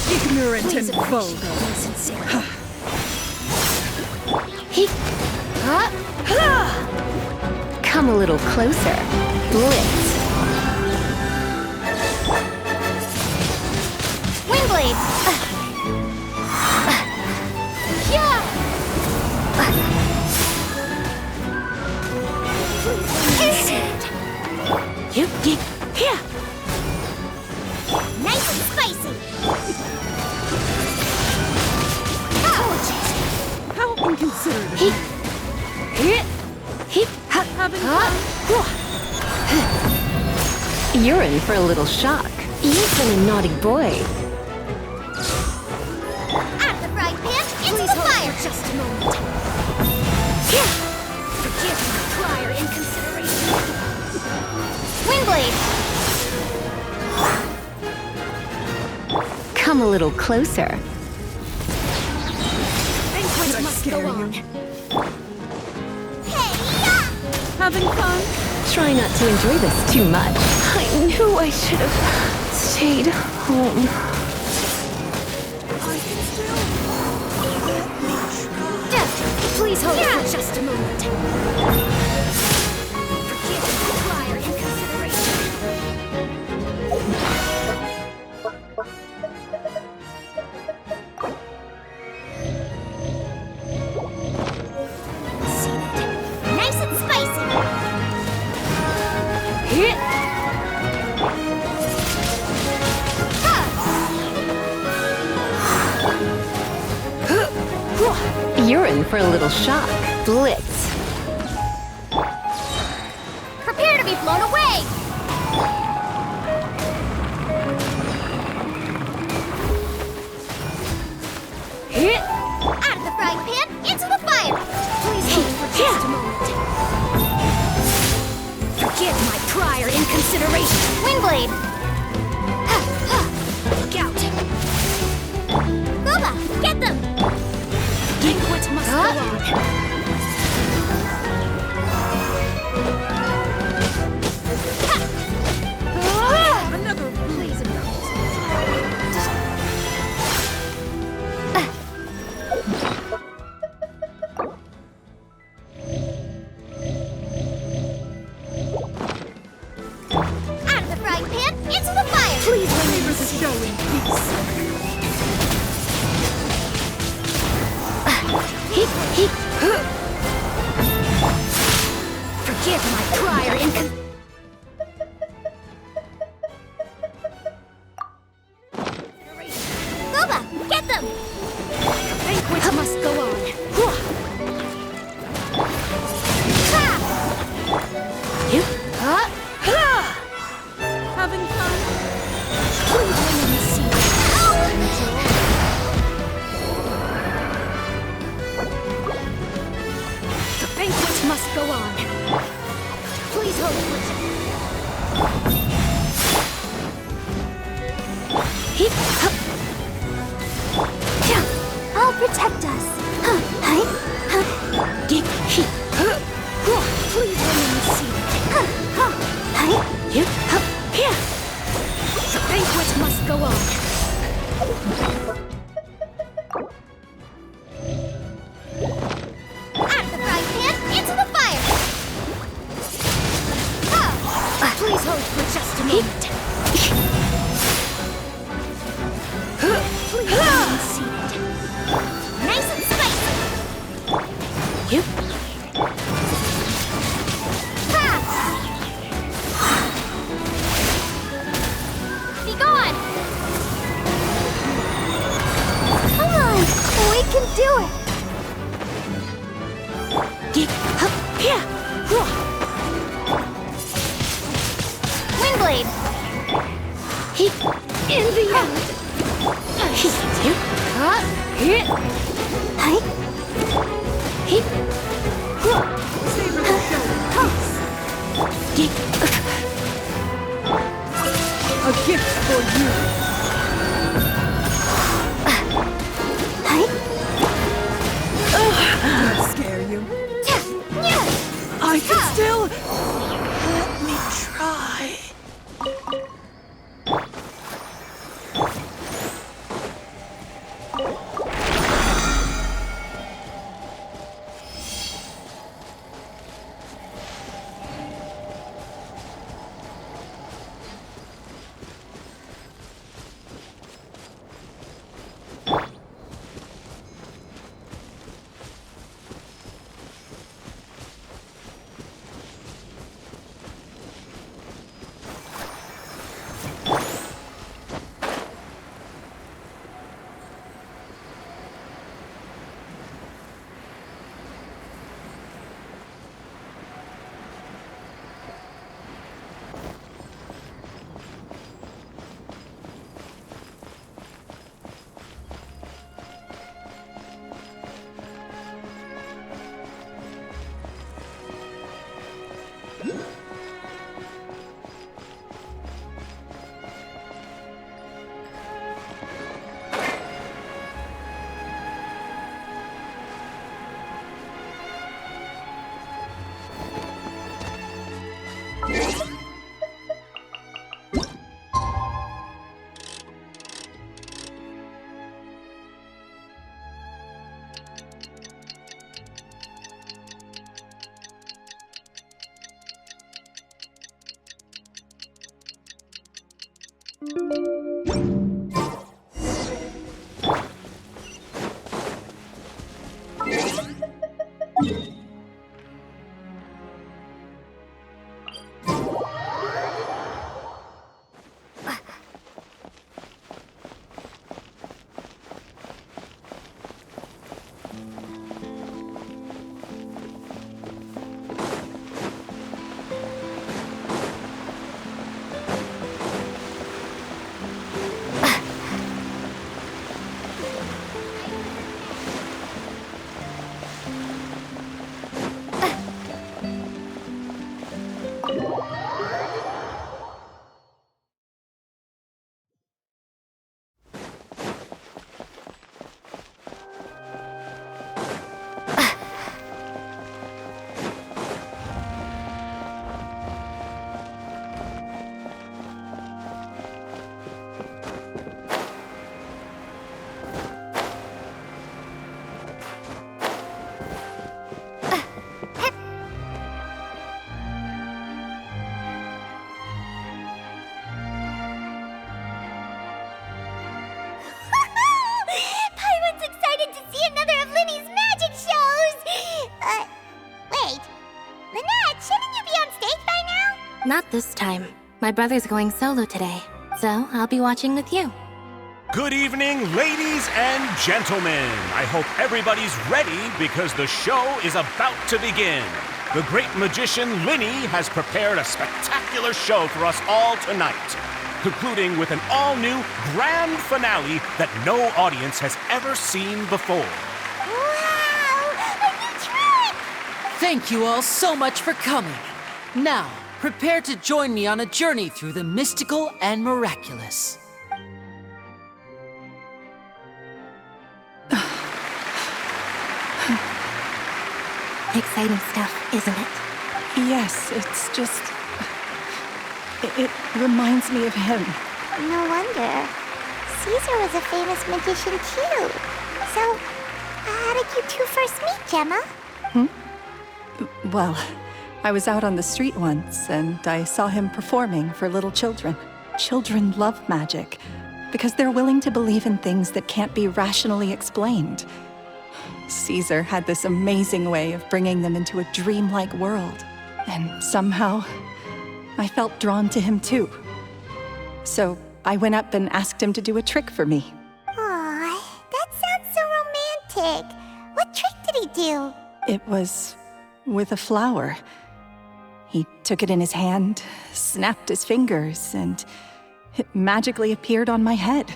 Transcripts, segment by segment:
Ignorant and vulgar. Come a little closer. Blitz. Windblade! Yeah! Here! Nice and spicy! How inconsiderate. Having fun? You're in for a little shock. You've been a naughty boy. Out of the frying pan, into the fire! Just a moment. Forgive my prior inconsideration. Windblade! Come a little closer. Banquet must go on. Having fun? Try not to enjoy this too much. I knew I should have stayed home. Please hold for just a moment. Forgive my prior inconsideration. Nice and spicy. You're in for a little shock. Blitz. Prepare to be blown away. Out of the frying pan, into the fire. Please hold for just a moment. Forgive my prior inconsideration. Windblade. Look out. Booba, get them. Banquet must go on. Another blaze of Out of the frying pan, into the fire. Please remember the show in peace. Forgive my prior inconsideration. Booba, get them! The banquet must go on. Having fun? Please remain seated. The banquet must go on. Please hold I'll protect us. Please remain seated. The banquet must go on. Just a moment. Please remain seated. Nice and spicy. You? Ha! Be gone! Come on, we can do it. Get up here. Windblade. In the end. You? Here. Hi. Savor the show. Toss. A gift for you. Did I scare you? I can still. Let me try. Not this time. My brother's going solo today, so I'll be watching with you. Good evening, ladies and gentlemen. I hope everybody's ready because the show is about to begin. The great magician Lyney has prepared a spectacular show for us all tonight, concluding with an all-new grand finale that no audience has ever seen before. Wow! A new trick! Thank you all so much for coming. Now, prepare to join me on a journey through the mystical and miraculous. Exciting stuff, isn't it? Yes, it's just... It reminds me of him. No wonder. Cesar was a famous magician too. So, how did you two first meet, Jemma? Well, I was out on the street once, and I saw him performing for little children. Children love magic, because they're willing to believe in things that can't be rationally explained. Cesar had this amazing way of bringing them into a dreamlike world, and somehow, I felt drawn to him too. So I went up and asked him to do a trick for me. Aw, that sounds so romantic. What trick did he do? It was with a flower. He took it in his hand, snapped his fingers, and it magically appeared on my head.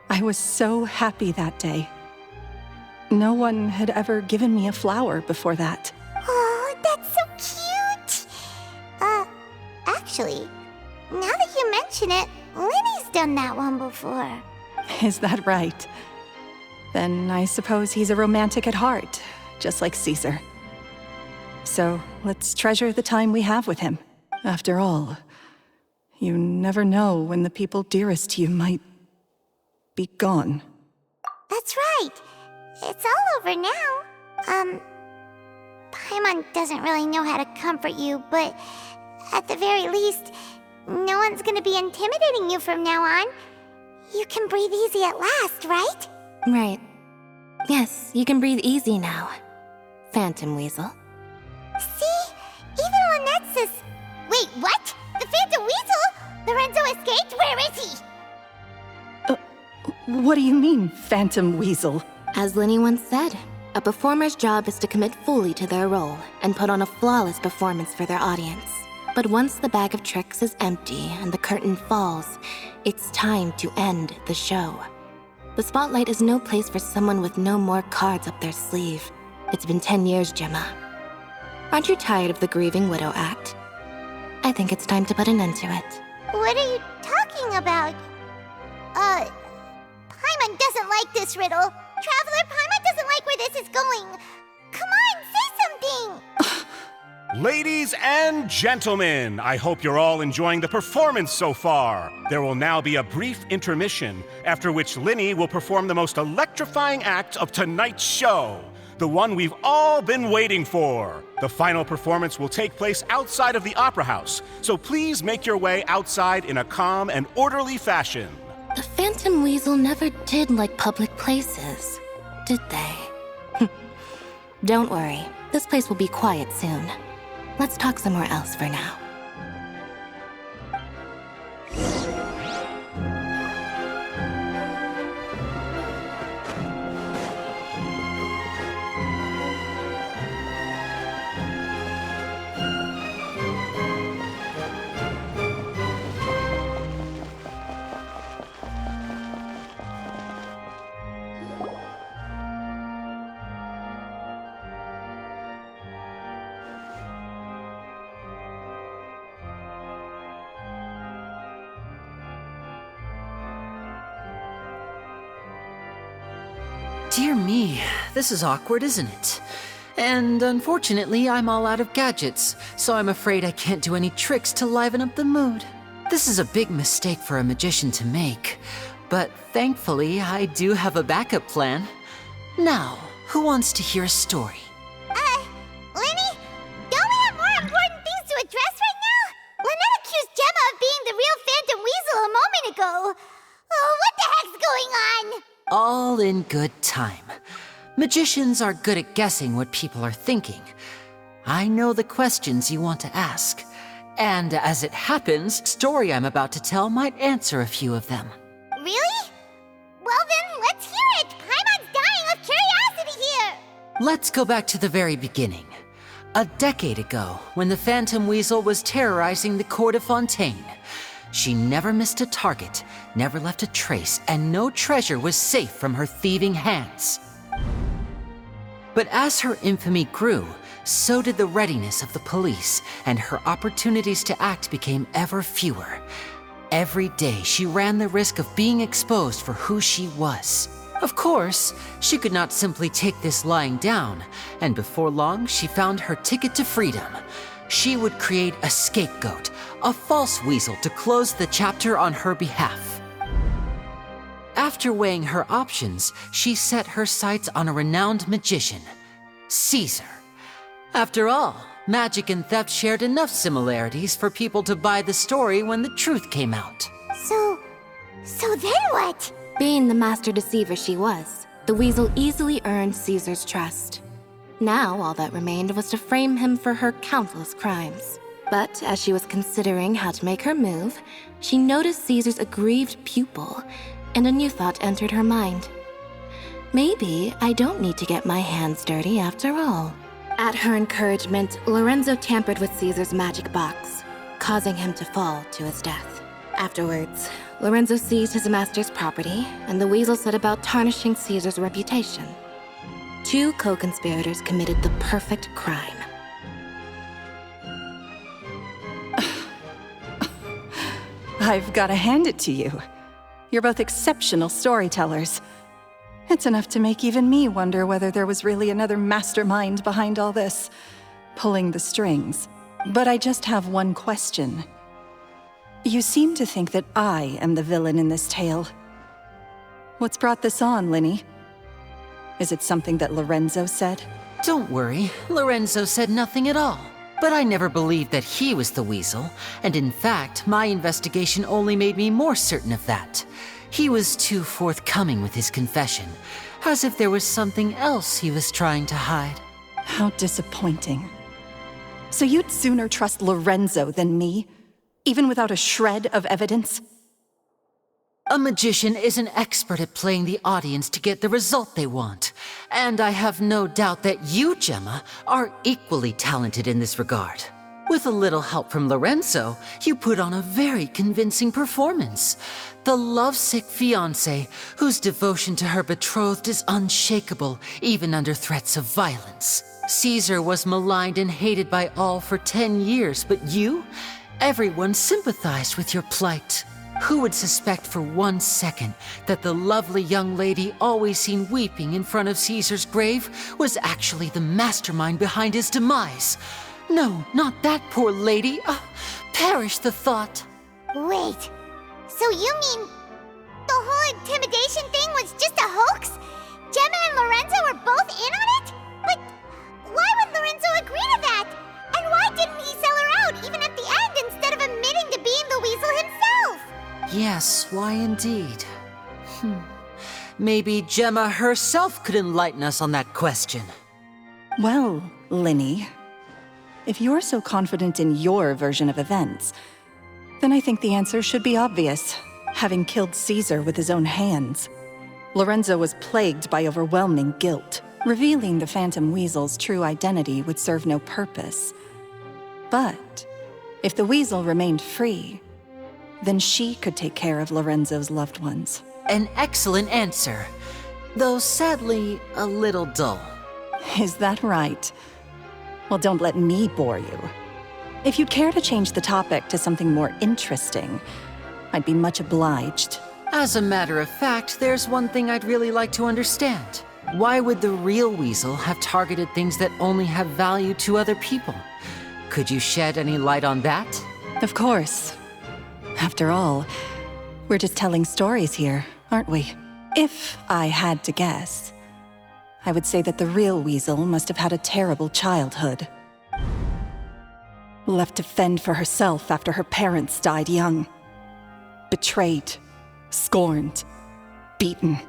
I was so happy that day. No one had ever given me a flower before that. Oh, that's so cute! Actually, now that you mention it, Lyney's done that one before. Is that right? Then I suppose he's a romantic at heart, just like Cesar. So let's treasure the time we have with him. After all, you never know when the people dearest to you might be gone. That's right. It's all over now. Paimon doesn't really know how to comfort you, but at the very least, no one's gonna be intimidating you from now on. You can breathe easy at last, right? Right. Yes, you can breathe easy now. Phantom Weasel. See? Even Lynette says... Wait, what? The Phantom Weasel? Lorenzo escaped? Where is he? What do you mean, Phantom Weasel? As Lyney once said, a performer's job is to commit fully to their role and put on a flawless performance for their audience. But once the bag of tricks is empty and the curtain falls, it's time to end the show. The spotlight is no place for someone with no more cards up their sleeve. It's been 10 years, Jemma. Aren't you tired of the grieving widow act? I think it's time to put an end to it. What are you talking about? Paimon doesn't like this riddle. Traveler, Paimon doesn't like where this is going. Come on, say something! Ladies and gentlemen, I hope you're all enjoying the performance so far. There will now be a brief intermission, after which Lyney will perform the most electrifying act of tonight's show. The one we've all been waiting for. The final performance will take place outside of the Opera House, so please make your way outside in a calm and orderly fashion. The Phantom Weasel never did like public places, did they? Don't worry, this place will be quiet soon. Let's talk somewhere else for now. Dear me, this is awkward, isn't it? And unfortunately, I'm all out of gadgets, so I'm afraid I can't do any tricks to liven up the mood. This is a big mistake for a magician to make, but thankfully, I do have a backup plan. Now, who wants to hear a story? Lyney? Don't we have more important things to address right now? Lynette accused Jemma of being the real Phantom Weasel a moment ago. Oh, what the heck's going on? All in good time. Magicians are good at guessing what people are thinking. I know the questions you want to ask. And as it happens, the story I'm about to tell might answer a few of them. Really? Well then, let's hear it! Paimon's dying of curiosity here! Let's go back to the very beginning. A decade ago, when the Phantom Weasel was terrorizing the court of Fontaine. She never missed a target, never left a trace, and no treasure was safe from her thieving hands. But as her infamy grew, so did the readiness of the police, and her opportunities to act became ever fewer. Every day, she ran the risk of being exposed for who she was. Of course, she could not simply take this lying down, and before long, she found her ticket to freedom. She would create a scapegoat, a false weasel to close the chapter on her behalf. After weighing her options, she set her sights on a renowned magician, Cesar. After all, magic and theft shared enough similarities for people to buy the story when the truth came out. So then what? Being the master deceiver she was, the weasel easily earned Caesar's trust. Now, all that remained was to frame him for her countless crimes. But as she was considering how to make her move, she noticed Caesar's aggrieved pupil, and a new thought entered her mind. Maybe I don't need to get my hands dirty after all. At her encouragement, Lorenzo tampered with Caesar's magic box, causing him to fall to his death. Afterwards, Lorenzo seized his master's property, and the weasel set about tarnishing Caesar's reputation. Two co-conspirators committed the perfect crime. I've got to hand it to you. You're both exceptional storytellers. It's enough to make even me wonder whether there was really another mastermind behind all this, pulling the strings. But I just have one question. You seem to think that I am the villain in this tale. What's brought this on, Lyney? Is it something that Lorenzo said? Don't worry, Lorenzo said nothing at all. But I never believed that he was the weasel, and in fact, my investigation only made me more certain of that. He was too forthcoming with his confession, as if there was something else he was trying to hide. How disappointing. So you'd sooner trust Lorenzo than me, even without a shred of evidence? A magician is an expert at playing the audience to get the result they want. And I have no doubt that you, Jemma, are equally talented in this regard. With a little help from Lorenzo, you put on a very convincing performance. The lovesick fiancé, whose devotion to her betrothed is unshakable, even under threats of violence. Cesar was maligned and hated by all for 10 years, but you? Everyone sympathized with your plight. Who would suspect for 1 second that the lovely young lady always seen weeping in front of Caesar's grave was actually the mastermind behind his demise? No, not that poor lady. Perish the thought. Wait, so you mean the whole intimidation thing was just a hoax? Jemma and Lorenzo were both in on it? But why would Lorenzo agree to that? And why didn't he sell her out even at the end instead of admitting to being the weasel himself? Yes, why indeed? Maybe Jemma herself could enlighten us on that question. Well, Lyney, if you're so confident in your version of events, then I think the answer should be obvious. Having killed Caesar with his own hands, Lorenzo was plagued by overwhelming guilt. Revealing the Phantom Weasel's true identity would serve no purpose. But if the Weasel remained free, then she could take care of Lorenzo's loved ones. An excellent answer, though sadly a little dull. Is that right? Well, don't let me bore you. If you'd care to change the topic to something more interesting, I'd be much obliged. As a matter of fact, there's one thing I'd really like to understand. Why would the real weasel have targeted things that only have value to other people? Could you shed any light on that? Of course. After all, we're just telling stories here, aren't we? If I had to guess, I would say that the real weasel must have had a terrible childhood. Left to fend for herself after her parents died young. Betrayed, scorned, beaten.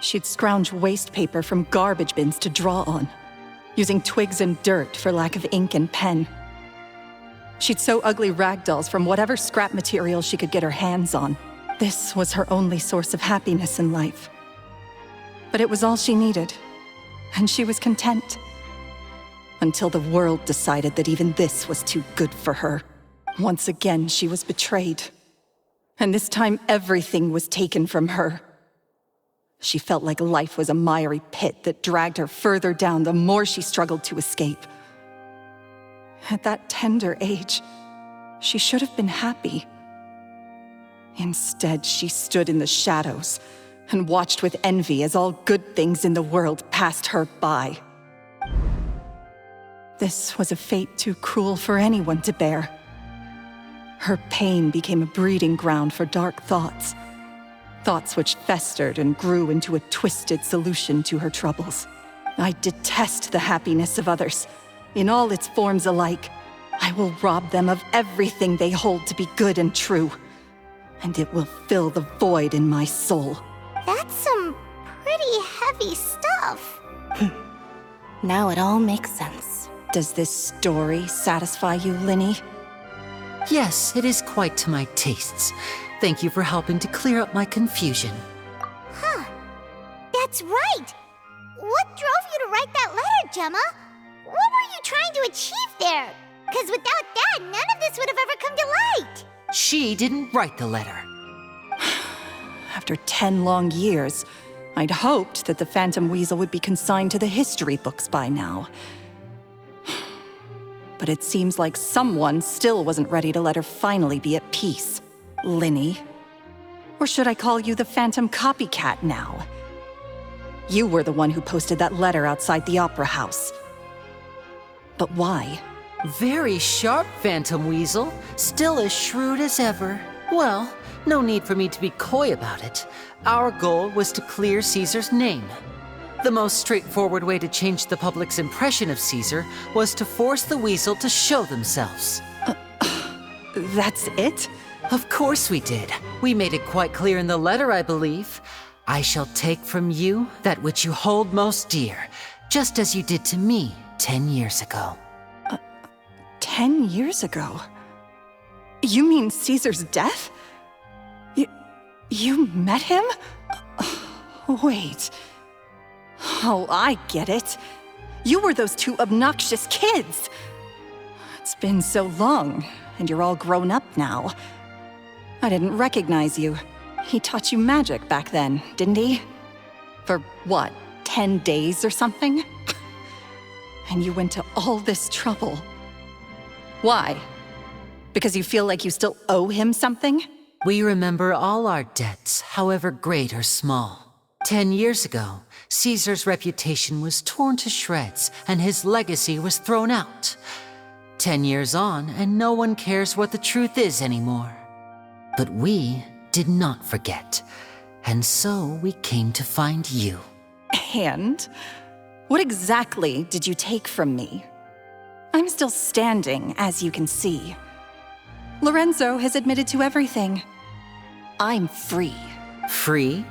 She'd scrounge waste paper from garbage bins to draw on, using twigs and dirt for lack of ink and pen. She'd sew ugly rag dolls from whatever scrap material she could get her hands on. This was her only source of happiness in life. But it was all she needed, and she was content. Until the world decided that even this was too good for her. Once again, she was betrayed. And this time, everything was taken from her. She felt like life was a miry pit that dragged her further down the more she struggled to escape. At that tender age, she should have been happy. Instead, she stood in the shadows and watched with envy as all good things in the world passed her by. This was a fate too cruel for anyone to bear. Her pain became a breeding ground for dark thoughts. Thoughts which festered and grew into a twisted solution to her troubles. I detest the happiness of others, in all its forms alike. I will rob them of everything they hold to be good and true. And it will fill the void in my soul. That's some pretty heavy stuff. Now it all makes sense. Does this story satisfy you, Lyney? Yes, it is quite to my tastes. Thank you for helping to clear up my confusion. Huh. That's right. What drove you to write that letter, Jemma? What were you trying to achieve there? Because without that, none of this would have ever come to light. She didn't write the letter. After 10 long years, I'd hoped that the Phantom Weasel would be consigned to the history books by now. But it seems like someone still wasn't ready to let her finally be at peace. Lyney. Or should I call you the Phantom Copycat now? You were the one who posted that letter outside the Opera House. But why? Very sharp, Phantom Weasel. Still as shrewd as ever. Well, no need for me to be coy about it. Our goal was to clear Caesar's name. The most straightforward way to change the public's impression of Cesar was to force the Weasel to show themselves. That's it? Of course we did. We made it quite clear in the letter, I believe. I shall take from you that which you hold most dear, just as you did to me 10 years ago. 10 years ago? You mean Caesar's death? You met him? Wait. Oh, I get it. You were those two obnoxious kids. It's been so long, and you're all grown up now. I didn't recognize you. He taught you magic back then, didn't he? For what, 10 days or something? And you went to all this trouble. Why? Because you feel like you still owe him something? We remember all our debts, however great or small. 10 years ago, Caesar's reputation was torn to shreds and his legacy was thrown out. 10 years on, and no one cares what the truth is anymore. But we did not forget, and so we came to find you. And? What exactly did you take from me? I'm still standing, as you can see. Lorenzo has admitted to everything. I'm free. Free?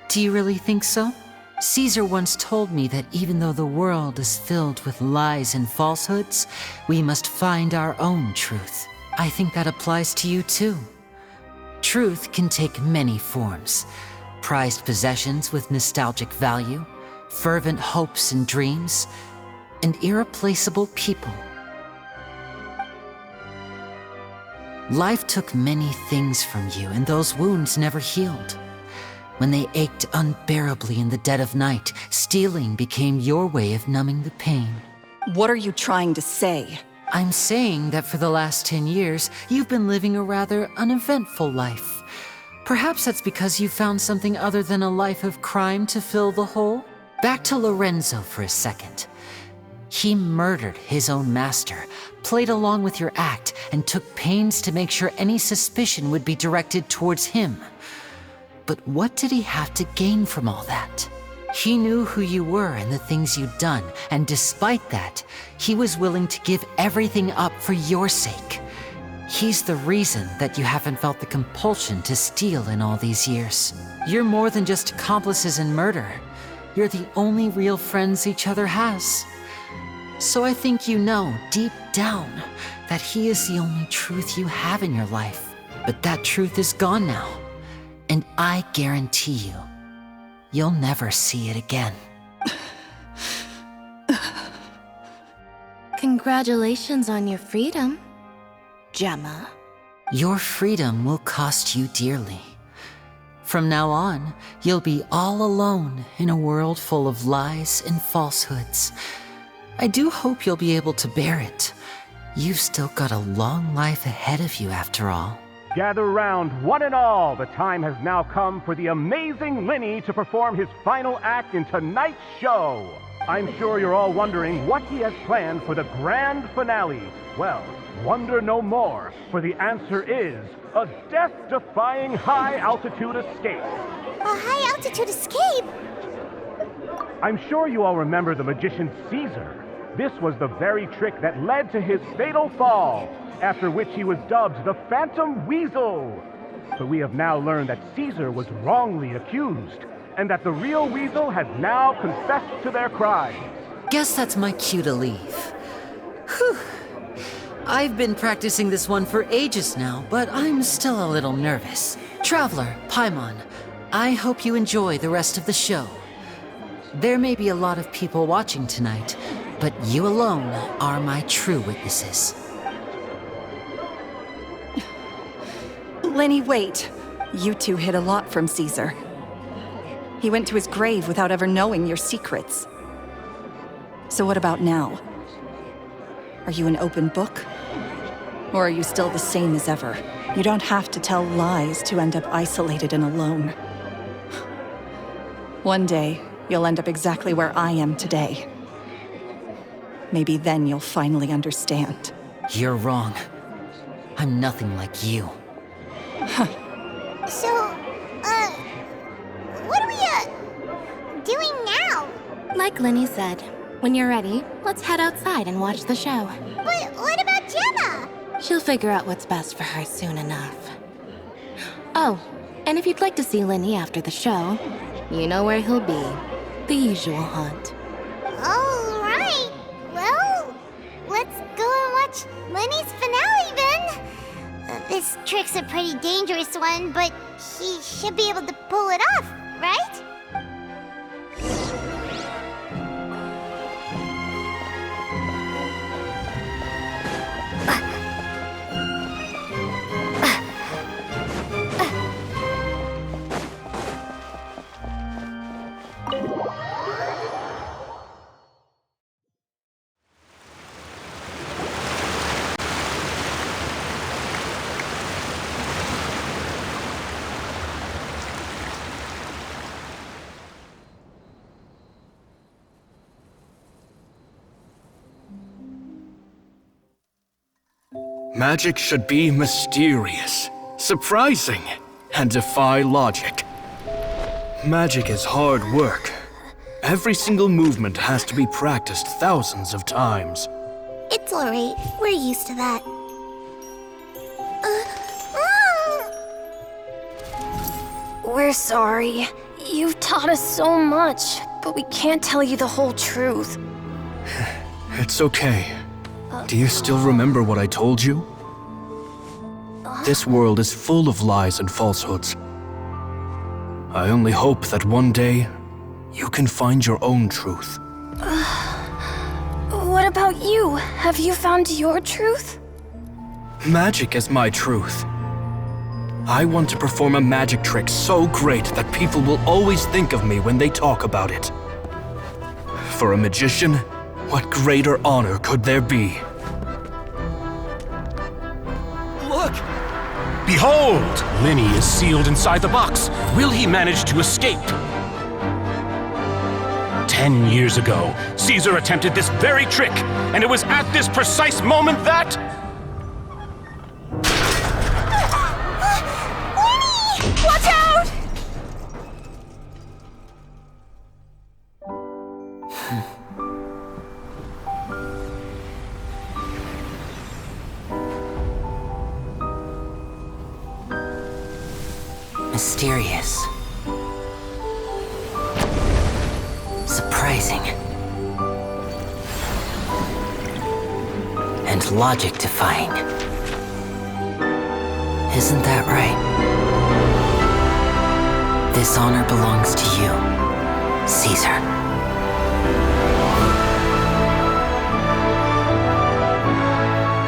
Do you really think so? Caesar once told me that even though the world is filled with lies and falsehoods, we must find our own truth. I think that applies to you too. Truth can take many forms. Prized possessions with nostalgic value, fervent hopes and dreams, and irreplaceable people. Life took many things from you, and those wounds never healed. When they ached unbearably in the dead of night, stealing became your way of numbing the pain. What are you trying to say? I'm saying that for the last 10 years, you've been living a rather uneventful life. Perhaps that's because you found something other than a life of crime to fill the hole? Back to Lorenzo for a second. He murdered his own master, played along with your act, and took pains to make sure any suspicion would be directed towards him. But what did he have to gain from all that? He knew who you were and the things you'd done, and despite that, he was willing to give everything up for your sake. He's the reason that you haven't felt the compulsion to steal in all these years. You're more than just accomplices in murder. You're the only real friends each other has. So I think you know, deep down, that he is the only truth you have in your life. But that truth is gone now. And I guarantee you, you'll never see it again. Congratulations on your freedom, Jemma. Your freedom will cost you dearly. From now on, you'll be all alone in a world full of lies and falsehoods. I do hope you'll be able to bear it. You've still got a long life ahead of you after all. Gather round, one and all. The time has now come for the amazing Lyney to perform his final act in tonight's show. I'm sure you're all wondering what he has planned for the grand finale. Well, wonder no more, for the answer is a death-defying high-altitude escape. A high-altitude escape? I'm sure you all remember the magician Cesar. This was the very trick that led to his fatal fall, after which he was dubbed the Phantom Weasel. But we have now learned that Cesar was wrongly accused, and that the real Weasel has now confessed to their crimes. Guess that's my cue to leave. Whew. I've been practicing this one for ages now, but I'm still a little nervous. Traveler, Paimon, I hope you enjoy the rest of the show. There may be a lot of people watching tonight, but you alone are my true witnesses. Lyney, wait. You two hid a lot from Cesar. He went to his grave without ever knowing your secrets. So what about now? Are you an open book? Or are you still the same as ever? You don't have to tell lies to end up isolated and alone. One day, you'll end up exactly where I am today. Maybe then you'll finally understand. You're wrong. I'm nothing like you. So, what are we, doing now? Like Lyney said, when you're ready, let's head outside and watch the show. But what about Jemma? She'll figure out what's best for her soon enough. Oh, and if you'd like to see Lyney after the show, you know where he'll be. The usual haunt. All right. Well, let's go and watch Lyney's finale then. This trick's a pretty dangerous one, but he should be able to pull it off, right? Magic should be mysterious, surprising, and defy logic. Magic is hard work. Every single movement has to be practiced thousands of times. It's all right. We're used to that. We're sorry. You've taught us so much, but we can't tell you the whole truth. It's okay. Do you still remember what I told you? This world is full of lies and falsehoods. I only hope that one day you can find your own truth. What about you? Have you found your truth? Magic is my truth. I want to perform a magic trick so great that people will always think of me when they talk about it. For a magician, what greater honor could there be? Look! Behold! Lyney is sealed inside the box. Will he manage to escape? 10 years ago, Cesar attempted this very trick, and it was at this precise moment that... Watch out! Mysterious. Surprising. And logic-defying. Isn't that right? This honor belongs to you, Cesar.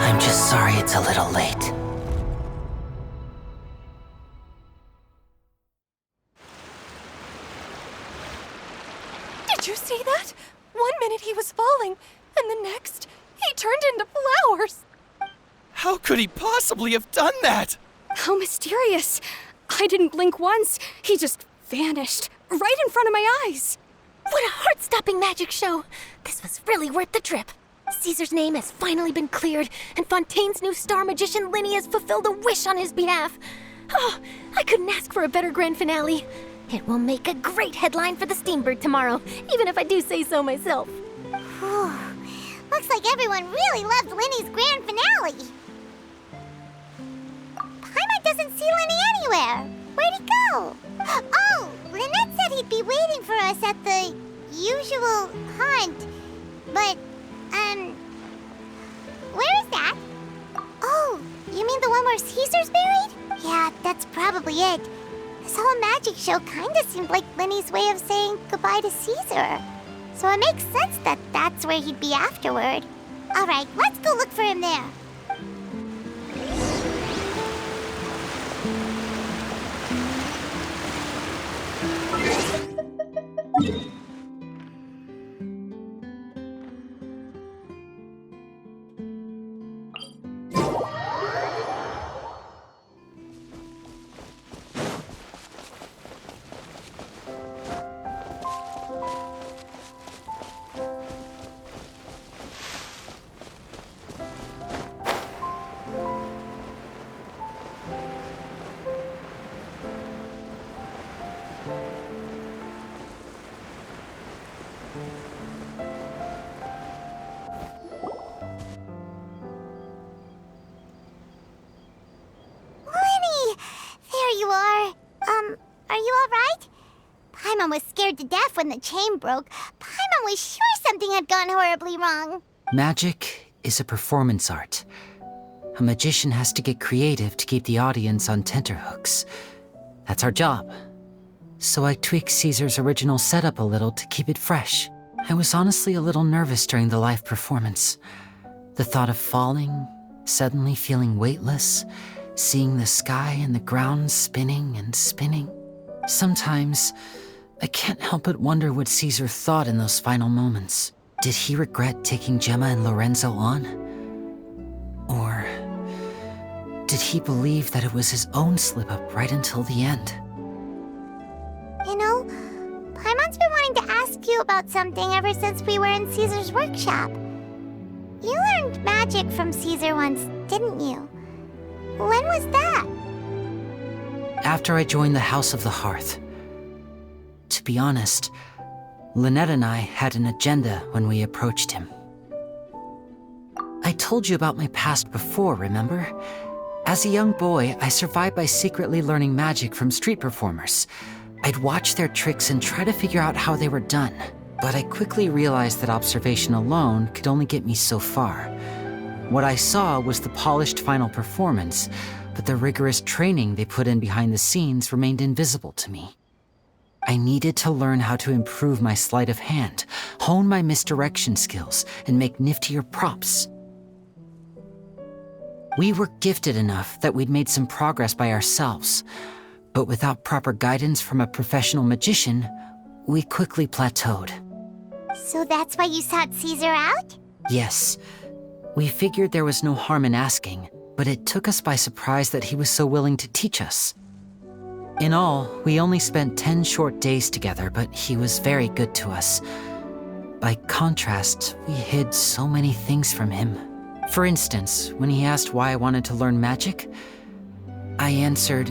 I'm just sorry it's a little late. Did you see that? 1 minute he was falling, and the next, he turned into flowers. How could he possibly have done that? How mysterious. I didn't blink once. He just vanished right in front of my eyes. What a heart-stopping magic show! This was really worth the trip. Caesar's name has finally been cleared, and Fontaine's new star magician Lyney has fulfilled a wish on his behalf. Oh, I couldn't ask for a better grand finale. It will make a great headline for the Steambird tomorrow, even if I do say so myself. Looks like everyone really loved Lyney's grand finale. Paimon doesn't see Lyney anywhere. Where'd he go? Oh, Lynette said he'd be waiting for us at the usual haunt. But, where is that? Oh, you mean the one where Cesar's buried? Yeah, that's probably it. This whole magic show kinda seemed like Lyney's way of saying goodbye to Cesar. So it makes sense that that's where he'd be afterward. Alright, let's go look for him there. Are you alright? Paimon was scared to death when the chain broke. Paimon was sure something had gone horribly wrong. Magic is a performance art. A magician has to get creative to keep the audience on tenterhooks. That's our job. So I tweaked Cesar's original setup a little to keep it fresh. I was honestly a little nervous during the live performance. The thought of falling, suddenly feeling weightless, seeing the sky and the ground spinning and spinning. Sometimes, I can't help but wonder what Cesar thought in those final moments. Did he regret taking Jemma and Lorenzo on? Or did he believe that it was his own slip-up right until the end? You know, Paimon's been wanting to ask you about something ever since we were in Cesar's workshop. You learned magic from Cesar once, didn't you? When was that? After I joined the House of the Hearth. To be honest, Lynette and I had an agenda when we approached him. I told you about my past before, remember? As a young boy, I survived by secretly learning magic from street performers. I'd watch their tricks and try to figure out how they were done. But I quickly realized that observation alone could only get me so far. What I saw was the polished final performance, but the rigorous training they put in behind the scenes remained invisible to me. I needed to learn how to improve my sleight of hand, hone my misdirection skills, and make niftier props. We were gifted enough that we'd made some progress by ourselves, but without proper guidance from a professional magician, we quickly plateaued. So that's why you sought Cesar out? Yes. We figured there was no harm in asking, but it took us by surprise that he was so willing to teach us. In all, we only spent 10 short days together, but he was very good to us. By contrast, we hid so many things from him. For instance, when he asked why I wanted to learn magic, I answered,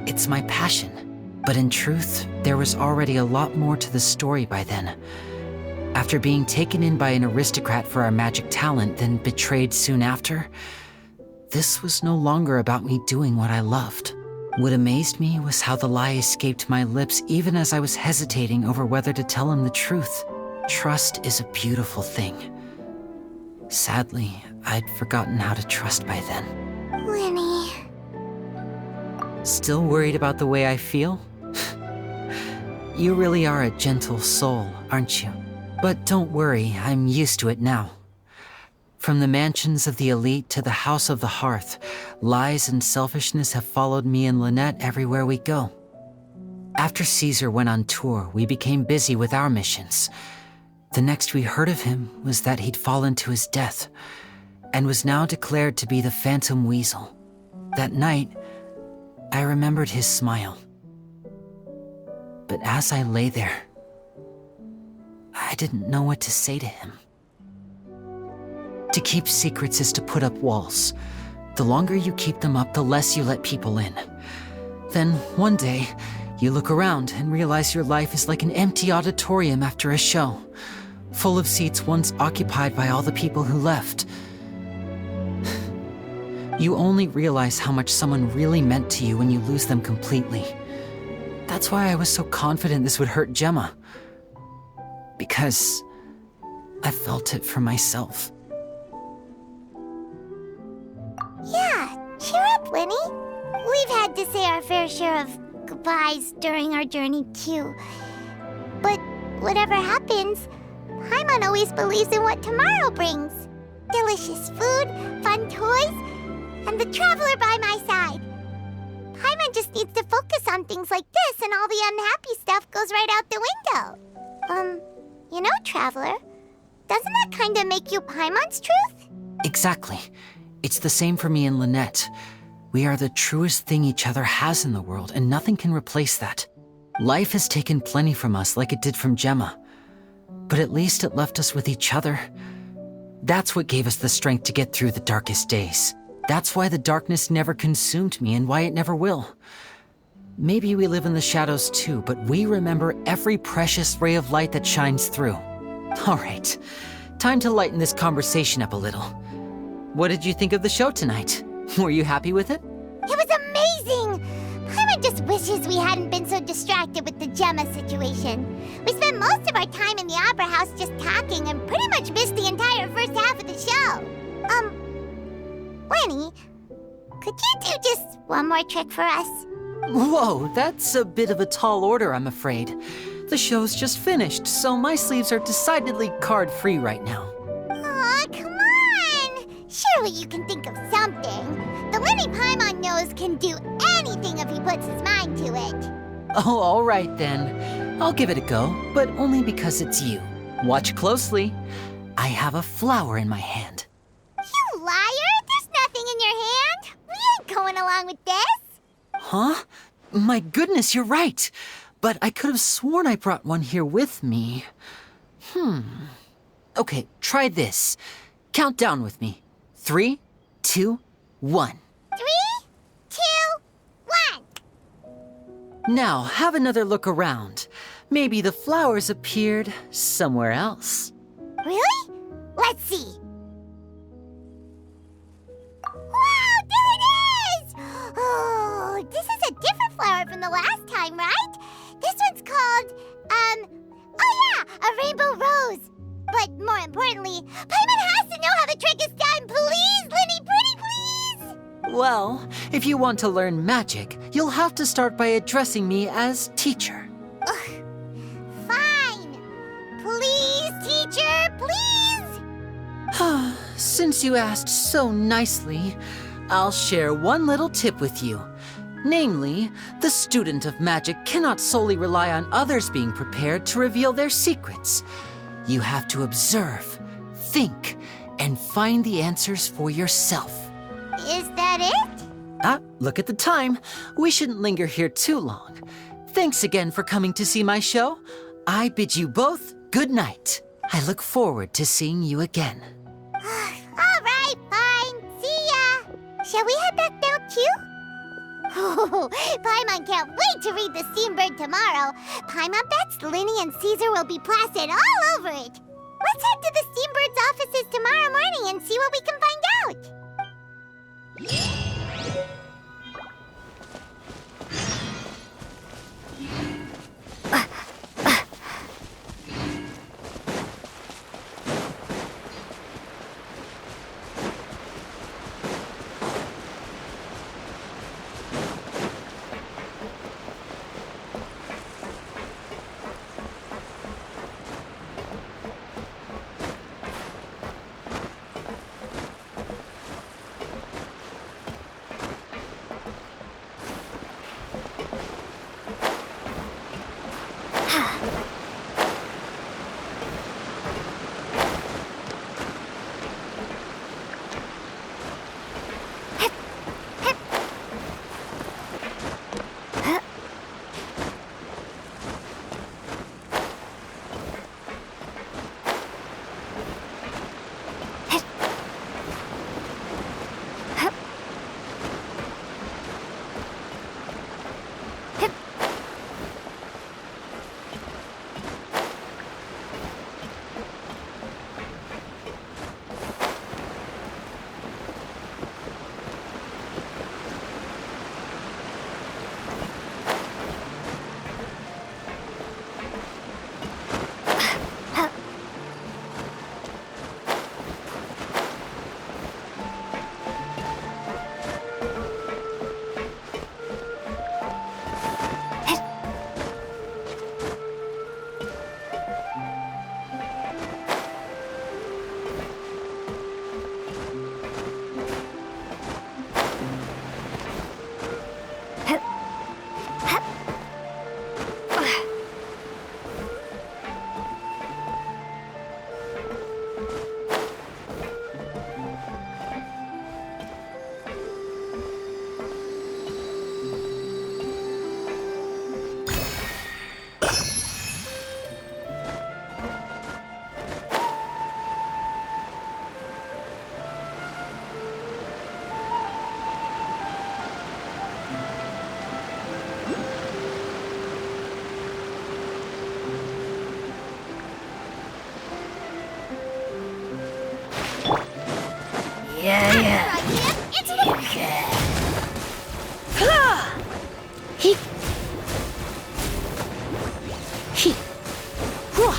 "It's my passion." But in truth, there was already a lot more to the story by then. After being taken in by an aristocrat for our magic talent, then betrayed soon after, this was no longer about me doing what I loved. What amazed me was how the lie escaped my lips even as I was hesitating over whether to tell him the truth. Trust is a beautiful thing. Sadly, I'd forgotten how to trust by then. Lyney. Still worried about the way I feel? You really are a gentle soul, aren't you? But don't worry, I'm used to it now. From the mansions of the elite to the House of the Hearth, lies and selfishness have followed me and Lynette everywhere we go. After Cesar went on tour, we became busy with our missions. The next we heard of him was that he'd fallen to his death, and was now declared to be the Phantom Weasel. That night, I remembered his smile. But as I lay there, I didn't know what to say to him. To keep secrets is to put up walls. The longer you keep them up, the less you let people in. Then, one day, you look around and realize your life is like an empty auditorium after a show. full of seats once occupied by all the people who left. You only realize how much someone really meant to you when you lose them completely. That's why I was so confident this would hurt Jemma. Because I felt it for myself. Yeah, cheer up, Lyney. We've had to say our fair share of goodbyes during our journey, too. But whatever happens, Paimon always believes in what tomorrow brings. Delicious food, fun toys, and the traveler by my side. Paimon just needs to focus on things like this, and all the unhappy stuff goes right out the window. You know, Traveler, doesn't that kind of make you Paimon's truth? Exactly. It's the same for me and Lynette. We are the truest thing each other has in the world, and nothing can replace that. Life has taken plenty from us, like it did from Jemma. But at least it left us with each other. That's what gave us the strength to get through the darkest days. That's why the darkness never consumed me, and why it never will. Maybe we live in the shadows too, but we remember every precious ray of light that shines through. All right, time to lighten this conversation up a little. What did you think of the show tonight? Were you happy with it? It was amazing! Paimon just wishes we hadn't been so distracted with the Jemma situation. We spent most of our time in the Opera House just talking and pretty much missed the entire first half of the show. Lyney, could you do just one more trick for us? Whoa, that's a bit of a tall order, I'm afraid. The show's just finished, so my sleeves are decidedly card-free right now. Aw, come on! Surely you can think of something. The Lyney Paimon knows can do anything if he puts his mind to it. Oh, all right then. I'll give it a go, but only because it's you. Watch closely. I have a flower in my hand. You liar! There's nothing in your hand! We ain't going along with this! Huh? My goodness, you're right. But I could have sworn I brought one here with me. Okay, try this. Count down with me. 3, 2, 1. 3, 2, 1. Now, have another look around. Maybe the flowers appeared somewhere else. Really? Let's see. Wow, there it is! Oh, this is a different flower from the last time, right? This one's called, a rainbow rose. But more importantly, Paimon has to know how the trick is done. Please, Lyney, pretty please! Well, if you want to learn magic, you'll have to start by addressing me as teacher. Ugh. Fine. Please, teacher, please! Since you asked so nicely, I'll share one little tip with you. Namely, the student of magic cannot solely rely on others being prepared to reveal their secrets. You have to observe, think, and find the answers for yourself. Is that it? Look at the time. We shouldn't linger here too long. Thanks again for coming to see my show. I bid you both good night. I look forward to seeing you again. All right, fine. See ya. Shall we head back now, too? Oh, Paimon can't wait to read The Steambird tomorrow. Paimon bets Lyney and Cesar will be plastered all over it. Let's head to the Steambird's offices tomorrow morning and see what we can find out. He. He. Hua.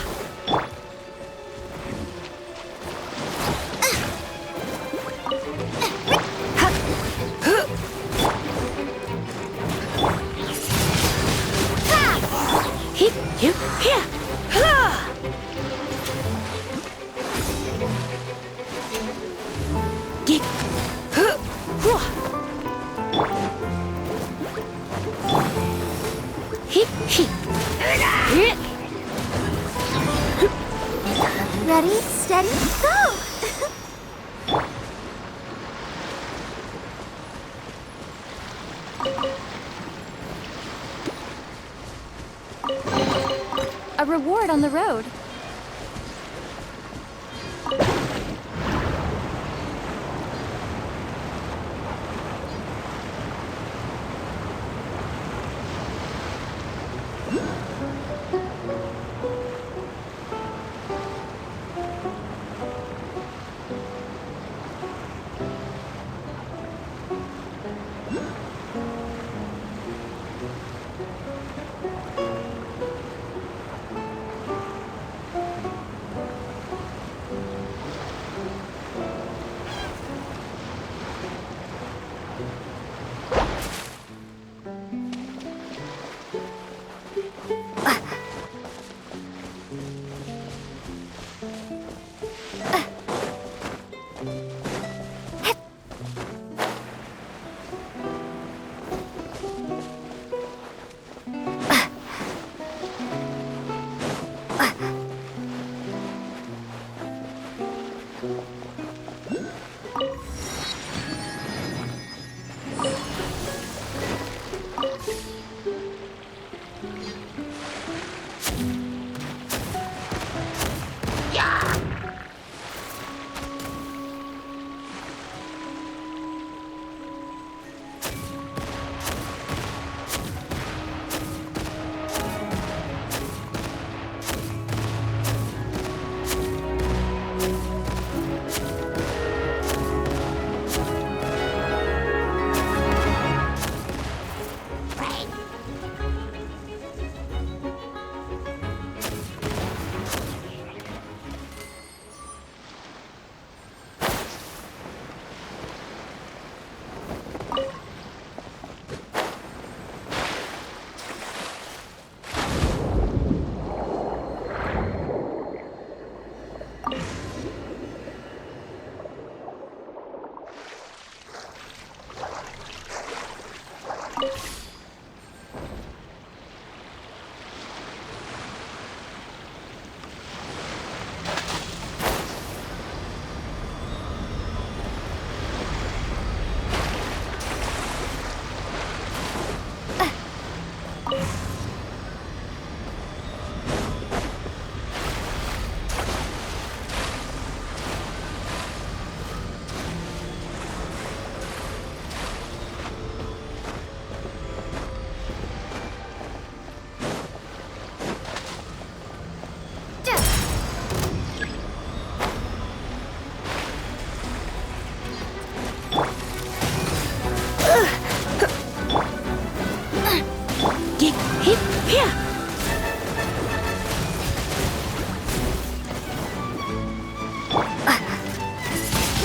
He. You. Here. Ha. Get. Hua. He. He. Ready, steady, go! A reward on the road.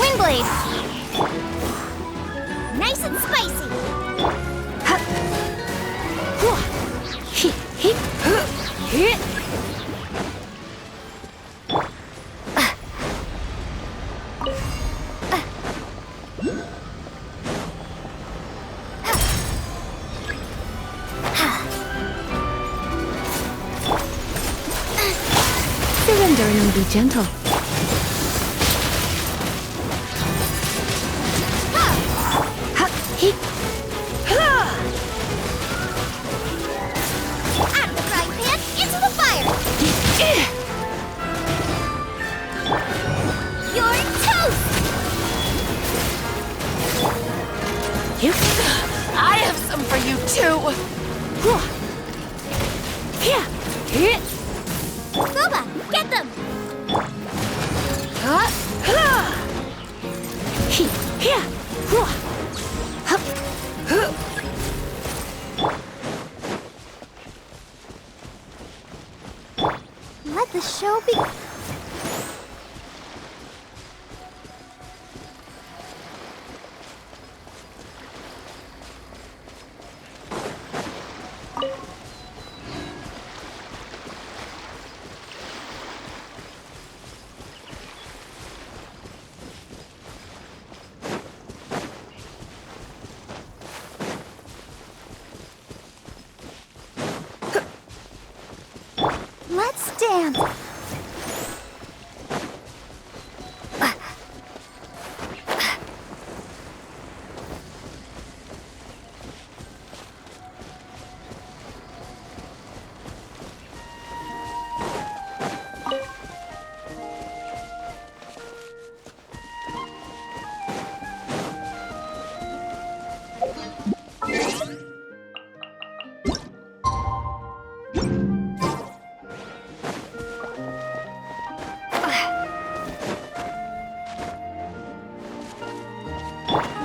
Windblade! Nice and spicy! Surrender and be gentle. Out of the frying pan, into the fire! You're toast! I have some for you too! Boba, get them! the show be... Let's dance!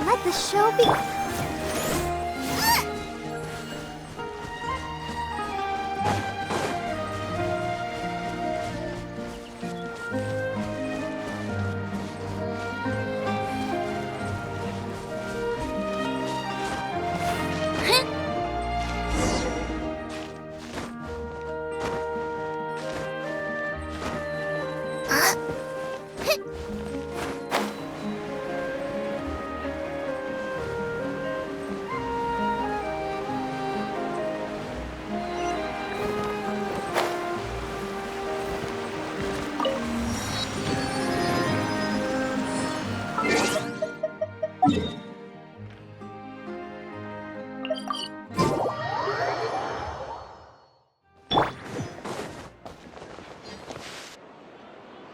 Let the show be...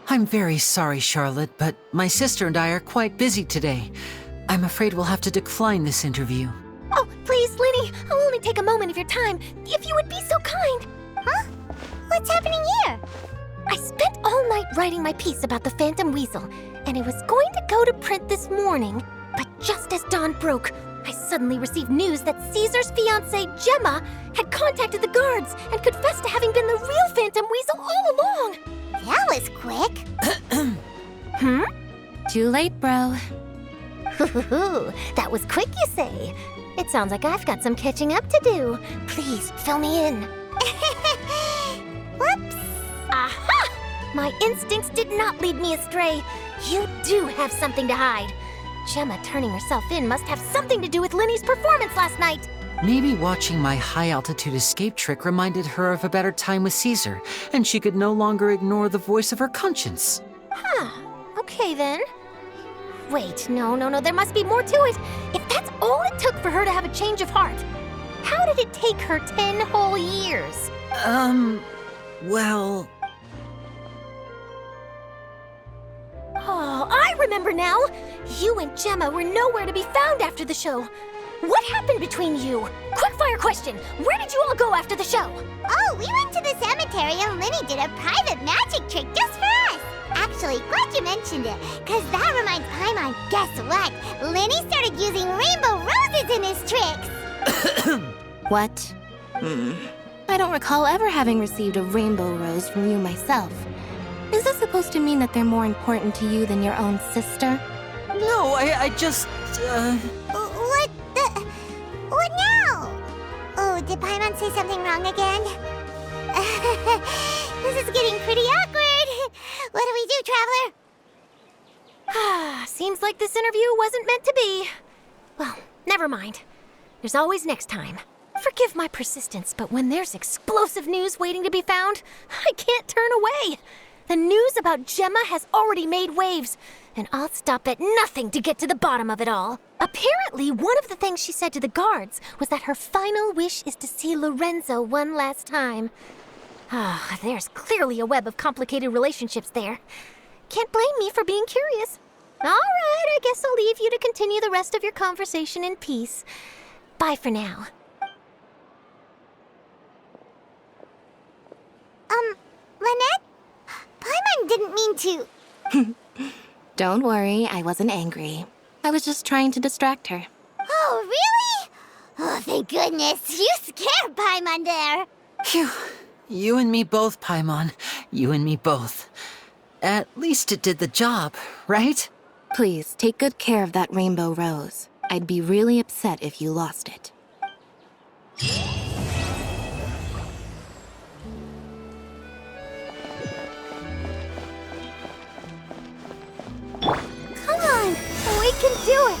I'm very sorry, Charlotte, but my sister and I are quite busy today. I'm afraid we'll have to decline this interview. Oh, please, Lyney, I'll only take a moment of your time, if you would be so kind. Huh? What's happening here? I spent all night writing my piece about the Phantom Weasel, and it was going to go to print this morning. But just as dawn broke, I suddenly received news that Cesar's fiancée, Jemma, had contacted the guards and confessed to having been the real Phantom Weasel all along. That was quick. Too late, bro. That was quick, you say? It sounds like I've got some catching up to do. Please, fill me in. Whoops. Aha! My instincts did not lead me astray. You do have something to hide. Jemma turning herself in must have something to do with Lyney's performance last night. Maybe watching my high-altitude escape trick reminded her of a better time with Cesar, and she could no longer ignore the voice of her conscience. Huh. Okay, then. Wait, no, there must be more to it. If that's all it took for her to have a change of heart, how did it take her 10 whole years? Well... Oh, I remember now! You and Jemma were nowhere to be found after the show. What happened between you? Quickfire question! Where did you all go after the show? Oh, we went to the cemetery and Lyney did a private magic trick just for us. Actually, glad you mentioned it, because that reminds Paimon, guess what? Lyney started using rainbow roses in his tricks. What? I don't recall ever having received a rainbow rose from you myself. Is this supposed to mean that they're more important to you than your own sister? No, I just, What now? Oh, did Paimon say something wrong again? This is getting pretty awkward. What do we do, Traveler? Seems like this interview wasn't meant to be. Well, never mind. There's always next time. Forgive my persistence, but when there's explosive news waiting to be found, I can't turn away. The news about Jemma has already made waves, and I'll stop at nothing to get to the bottom of it all. Apparently, one of the things she said to the guards was that her final wish is to see Lorenzo one last time. There's clearly a web of complicated relationships there. Can't blame me for being curious. All right, I guess I'll leave you to continue the rest of your conversation in peace. Bye for now. Lynette? Paimon didn't mean to... Don't worry, I wasn't angry. I was just trying to distract her. Oh, really? Oh, thank goodness. You scared Paimon there. Phew. You and me both, Paimon. You and me both. At least it did the job, right? Please, take good care of that rainbow rose. I'd be really upset if you lost it. Come on, we can do it.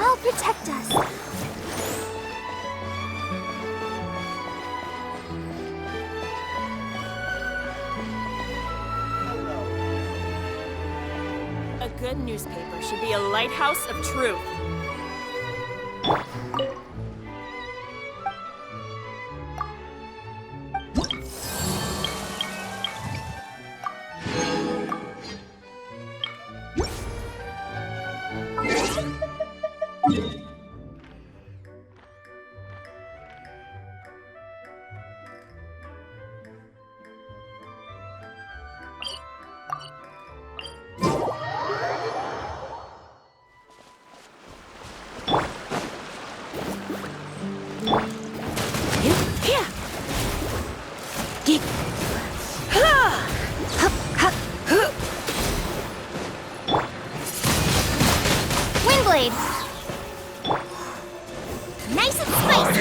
I'll protect us. A good newspaper should be a lighthouse of truth. Windblade! Nice and spicy!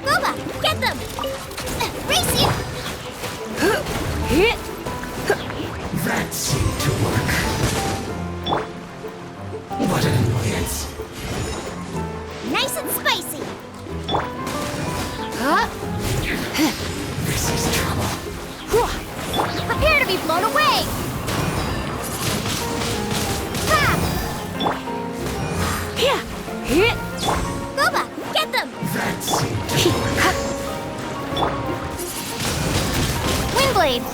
Boba, get them! Race you! That seemed to work. What an annoyance. Nice and spicy! This is trouble. Prepare to be blown away! Ha! Boba, get them! That seemed to work. Windblade!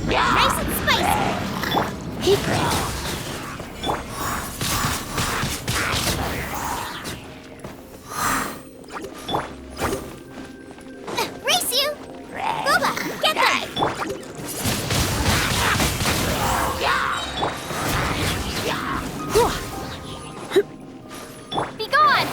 Nice and spicy! Race you! Boba, get them! Be gone!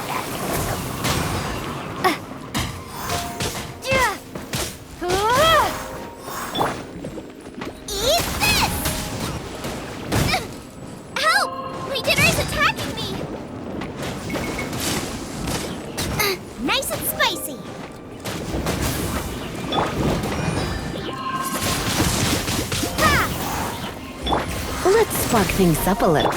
Eat this! Help! Legionnaires attacking me! Nice and spicy! Let's spark things up a little.